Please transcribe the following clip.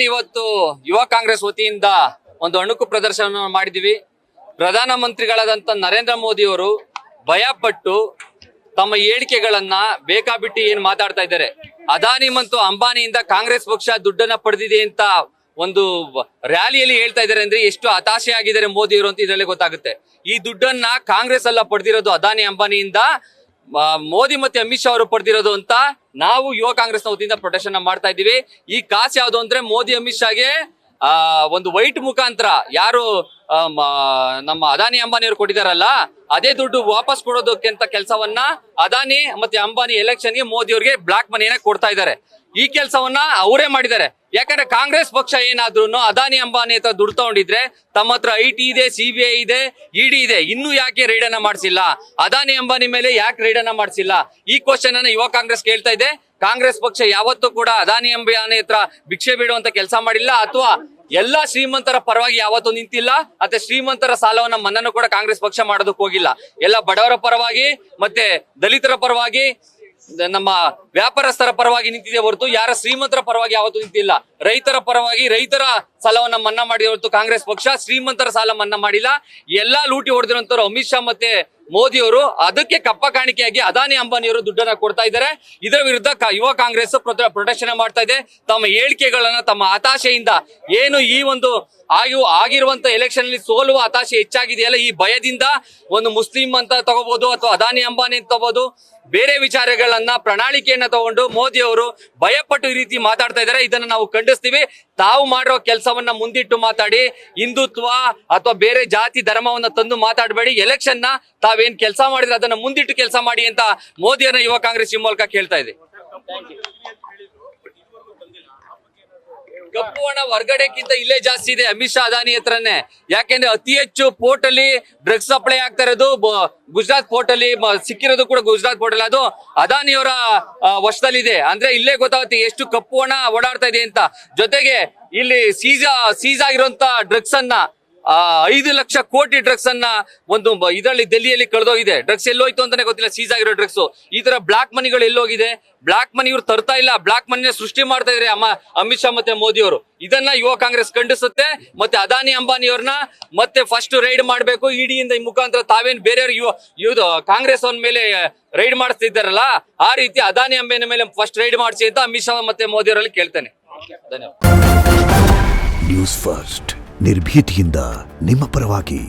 ಇವತ್ತು ಯುವ ಕಾಂಗ್ರೆಸ್ ವತಿಯಿಂದ ಒಂದು ಅಣುಕು ಪ್ರದರ್ಶನ ಮಾಡಿದೀವಿ. ಪ್ರಧಾನಮಂತ್ರಿಗಳಾದಂತ ನರೇಂದ್ರ ಮೋದಿ ಅವರು ಭಯಪಟ್ಟು ತಮ್ಮ ಹೇಳಿಕೆಗಳನ್ನ ಬೇಕಾಬಿಟ್ಟಿ ಏನ್ ಮಾತಾಡ್ತಾ ಇದ್ದಾರೆ. ಅದಾನಿ ಮತ್ತು ಅಂಬಾನಿಯಿಂದ ಕಾಂಗ್ರೆಸ್ ಪಕ್ಷ ದುಡ್ಡನ್ನ ಪಡೆದಿದೆ ಅಂತ ಒಂದು ರ್ಯಾಲಿಯಲ್ಲಿ ಹೇಳ್ತಾ ಇದ್ದಾರೆ ಅಂದ್ರೆ ಎಷ್ಟು ಹತಾಶೆ ಆಗಿದ್ದಾರೆ ಮೋದಿ ಅವರು ಅಂತ ಇದರಲ್ಲಿ ಗೊತ್ತಾಗುತ್ತೆ. ಈ ದುಡ್ಡನ್ನ ಕಾಂಗ್ರೆಸ್ ಅಲ್ಲ ಪಡೆದಿರೋದು, ಅದಾನಿ ಅಂಬಾನಿಯಿಂದ ಮೋದಿ ಮತ್ತೆ ಅಮಿತ್ ಶಾ ಅವರು ಪಡೆದಿರೋದು ಅಂತ ನಾವು ಯುವ ಕಾಂಗ್ರೆಸ್ ನ ವತಿಯಿಂದ ಪ್ರೊಟೆಕ್ಷನ್ ಮಾಡ್ತಾ ಇದ್ದೀವಿ. ಈ ಕಾಸು ಯಾವ್ದು ಅಂದ್ರೆ ಮೋದಿ ಅಮಿತ್ ಶಾಗೆ ಒಂದು ವೈಟ್ ಮುಖಾಂತರ ಯಾರು ನಮ್ಮ ಅದಾನಿ ಅಂಬಾನಿ ಅವರು ಕೊಟ್ಟಿದಾರಲ್ಲ ಅದೇ ದುಡ್ಡು ವಾಪಸ್ ಕೊಡೋದಕ್ಕೆ ಅಂತ ಕೆಲಸವನ್ನ ಅದಾನಿ ಮತ್ತೆ ಅಂಬಾನಿ ಎಲೆಕ್ಷನ್ಗೆ ಮೋದಿ ಅವರಿಗೆ ಬ್ಲಾಕ್ ಮನಿಯನ್ನ ಕೊಡ್ತಾ ಇದ್ದಾರೆ. ಈ ಕೆಲಸವನ್ನ ಅವರೇ ಮಾಡಿದ್ದಾರೆ. ಯಾಕಂದ್ರೆ ಕಾಂಗ್ರೆಸ್ ಪಕ್ಷ ಏನಾದ್ರೂ ಅದಾನಿ ಅಂಬಾನಿ ಹತ್ರ ದುಡ್ಡು ತಗೊಂಡಿದ್ರೆ ತಮ್ಮ ಹತ್ರ ಐಟಿ ಇದೆ, ಸಿಬಿಐ ಇದೆ, ಇಡಿ ಇದೆ, ಇನ್ನೂ ಯಾಕೆ ರೈಡ್ ಅನ್ನ ಮಾಡಿಸಿಲ್ಲ? ಅದಾನಿ ಅಂಬಾನಿ ಮೇಲೆ ಯಾಕೆ ರೈಡ್ ಅನ್ನ ಮಾಡಿಸಿಲ್ಲ? ಈ ಕ್ವಶನ್ ಅನ್ನ ಯುವ ಕಾಂಗ್ರೆಸ್ ಕೇಳ್ತಾ ಇದೆ. ಕಾಂಗ್ರೆಸ್ ಪಕ್ಷ ಯಾವತ್ತೂ ಕೂಡ ಅದಾನಿ ಅಂಬಾನಿ ಹತ್ರ ಭಿಕ್ಷೆ ಬೇಡುವಂತ ಕೆಲಸ ಮಾಡಿಲ್ಲ, ಅಥವಾ ಎಲ್ಲಾ ಶ್ರೀಮಂತರ ಪರವಾಗಿ ಯಾವತ್ತೂ ನಿಂತಿಲ್ಲ. ಮತ್ತೆ ಶ್ರೀಮಂತರ ಸಾಲವನ್ನ ಮನ್ನನ್ನು ಕೂಡ ಕಾಂಗ್ರೆಸ್ ಪಕ್ಷ ಮಾಡೋದಕ್ಕೆ ಹೋಗಿಲ್ಲ. ಎಲ್ಲ ಬಡವರ ಪರವಾಗಿ ಮತ್ತೆ ದಲಿತರ ಪರವಾಗಿ ನಮ್ಮ ವ್ಯಾಪಾರಸ್ಥರ ಪರವಾಗಿ ನಿಂತಿದೆ ಹೊರತು ಯಾರ ಶ್ರೀಮಂತರ ಪರವಾಗಿ ಯಾವತ್ತೂ ನಿಂತಿಲ್ಲ. ರೈತರ ಪರವಾಗಿ ರೈತರ ಸಾಲವನ್ನ ಮನ್ನಾ ಮಾಡಿದ ಹೊರತು ಕಾಂಗ್ರೆಸ್ ಪಕ್ಷ ಶ್ರೀಮಂತರ ಸಾಲ ಮನ್ನಾ ಮಾಡಿಲ್ಲ. ಎಲ್ಲಾ ಲೂಟಿ ಹೊಡೆದಿರುವಂತವ್ರು ಅಮಿತ್ ಶಾ ಮತ್ತೆ ಮೋದಿ ಅವರು ಅದಕ್ಕೆ ಕಪ್ಪ ಕಾಣಿಕೆಯಾಗಿ ಅದಾನಿ ಅಂಬಾನಿ ಅವರು ದುಡ್ಡನ್ನ ಕೊಡ್ತಾ ಇದ್ದಾರೆ. ಇದರ ವಿರುದ್ಧ ಯುವ ಕಾಂಗ್ರೆಸ್ ಪ್ರೊಟೆಕ್ಷನ್ ಮಾಡ್ತಾ ಇದೆ. ತಮ್ಮ ಹೇಳಿಕೆಗಳನ್ನ ತಮ್ಮ ಹತಾಶೆಯಿಂದ ಏನು ಈ ಒಂದು ಆಗಿರುವಂತ ಎಲೆಕ್ಷನ್ ಅಲ್ಲಿ ಸೋಲುವ ಹತಾಶೆ ಹೆಚ್ಚಾಗಿದೆಯಲ್ಲ, ಈ ಭಯದಿಂದ ಒಂದು ಮುಸ್ಲಿಂ ಅಂತ ತಗೋಬಹುದು ಅಥವಾ ಅದಾನಿ ಅಂಬಾನಿ ಅಂತ ತಗೋಬಹುದು, ಬೇರೆ ವಿಚಾರಗಳನ್ನ ಪ್ರಣಾಳಿಕೆಯನ್ನ ತಗೊಂಡು ಮೋದಿ ಅವರು ಭಯಪಟ್ಟು ಈ ರೀತಿ ಮಾತಾಡ್ತಾ ಇದ್ದಾರೆ. ಇದನ್ನ ನಾವು ಖಂಡಿಸ್ತೀವಿ. ತಾವು ಮಾಡಿರೋ ಕೆಲಸವನ್ನ ಮುಂದಿಟ್ಟು ಮಾತಾಡಿ, ಹಿಂದುತ್ವ ಅಥವಾ ಬೇರೆ ಜಾತಿ ಧರ್ಮವನ್ನ ತಂದು ಮಾತಾಡಬೇಡಿ. ಎಲೆಕ್ಷನ್ ನ ತಾವೇನ್ ಕೆಲಸ ಮಾಡಿದ್ರೆ ಅದನ್ನ ಮುಂದಿಟ್ಟು ಕೆಲಸ ಮಾಡಿ ಅಂತ ಮೋದಿಯನ್ನ ಯುವ ಕಾಂಗ್ರೆಸ್ ಈ ಮೂಲಕ ಕೇಳ್ತಾ ಇದೆ. ಕಪ್ಪು ಹಣ ಹೊರಗಡೆಕ್ಕಿಂತ ಇಲ್ಲೇ ಜಾಸ್ತಿ ಇದೆ ಅಮಿತ್ ಶಾ ಅದಾನಿ ಹತ್ರನೇ. ಯಾಕೆಂದ್ರೆ ಅತಿ ಹೆಚ್ಚು ಪೋರ್ಟ್ ಅಲ್ಲಿ ಡ್ರಗ್ಸ್ ಸಪ್ಲೈ ಆಗ್ತಾ ಇರೋದು ಗುಜರಾತ್ ಪೋರ್ಟ್ ಅಲ್ಲಿ, ಸಿಕ್ಕಿರೋದು ಕೂಡ ಗುಜರಾತ್ ಪೋರ್ಟ್ ಅಲ್ಲಿ. ಅದು ಅದಾನಿಯವರ ವಶದಲ್ಲಿದೆ. ಅಂದ್ರೆ ಇಲ್ಲೇ ಗೊತ್ತಾಗುತ್ತೆ ಎಷ್ಟು ಕಪ್ಪು ಹಣ ಓಡಾಡ್ತಾ ಇದೆ ಅಂತ. ಜೊತೆಗೆ ಇಲ್ಲಿ ಸೀಸ್ ಆಗಿರುವಂತ ಡ್ರಗ್ಸ್ ಅನ್ನ 5 ಲಕ್ಷ ಕೋಟಿ ಡ್ರಗ್ಸ್ ಅನ್ನ ಒಂದು ಇದರಲ್ಲಿ ದೆಹಲಿಯಲ್ಲಿ ಕಳೆದೋಗಿದೆ. ಡ್ರಗ್ಸ್ ಎಲ್ಲೋಯ್ತು ಅಂತಾನೆ ಗೊತ್ತಿಲ್ಲ. ಸೀಸ್ ಆಗಿರೋ ಡ್ರಗ್ಸ್, ಈ ತರ ಬ್ಲಾಕ್ ಮನಿಗಳು ಎಲ್ಲೋಗಿದೆ? ಬ್ಲಾಕ್ ಮನಿ ಇವ್ರು ತರ್ತಾ ಇಲ್ಲ, ಬ್ಲಾಕ್ ಮನಿನ ಸೃಷ್ಟಿ ಮಾಡ್ತಾ ಇದ್ರೆ ಅಮಿತ್ ಶಾ ಮತ್ತೆ ಮೋದಿ ಅವರು. ಇದನ್ನ ಯುವ ಕಾಂಗ್ರೆಸ್ ಖಂಡಿಸುತ್ತೆ. ಮತ್ತೆ ಅದಾನಿ ಅಂಬಾನಿ ಅವ್ರನ್ನ ಮತ್ತೆ ಫಸ್ಟ್ ರೈಡ್ ಮಾಡ್ಬೇಕು ಇಡಿಯಿಂದ. ಈ ಮುಖಾಂತರ ತಾವೇನ್ ಬೇರೆಯವ್ರು ಕಾಂಗ್ರೆಸ್ ಅವ್ರ ಮೇಲೆ ರೈಡ್ ಮಾಡಿಸ್ತಿದ್ದಾರಲ್ಲ, ಆ ರೀತಿ ಅದಾನಿ ಅಂಬಾನಿ ಮೇಲೆ ಫಸ್ಟ್ ರೈಡ್ ಮಾಡಿಸಿ ಅಂತ ಅಮಿತ್ ಶಾ ಮತ್ತೆ ಮೋದಿ ಅವರಲ್ಲಿ ಕೇಳ್ತೇನೆ. ಧನ್ಯವಾದ. ನ್ಯೂಸ್ ಫಸ್ಟ್, ನಿರ್ಭೀತಿಯಿಂದ ನಿಮ್ಮ ಪರವಾಗಿ.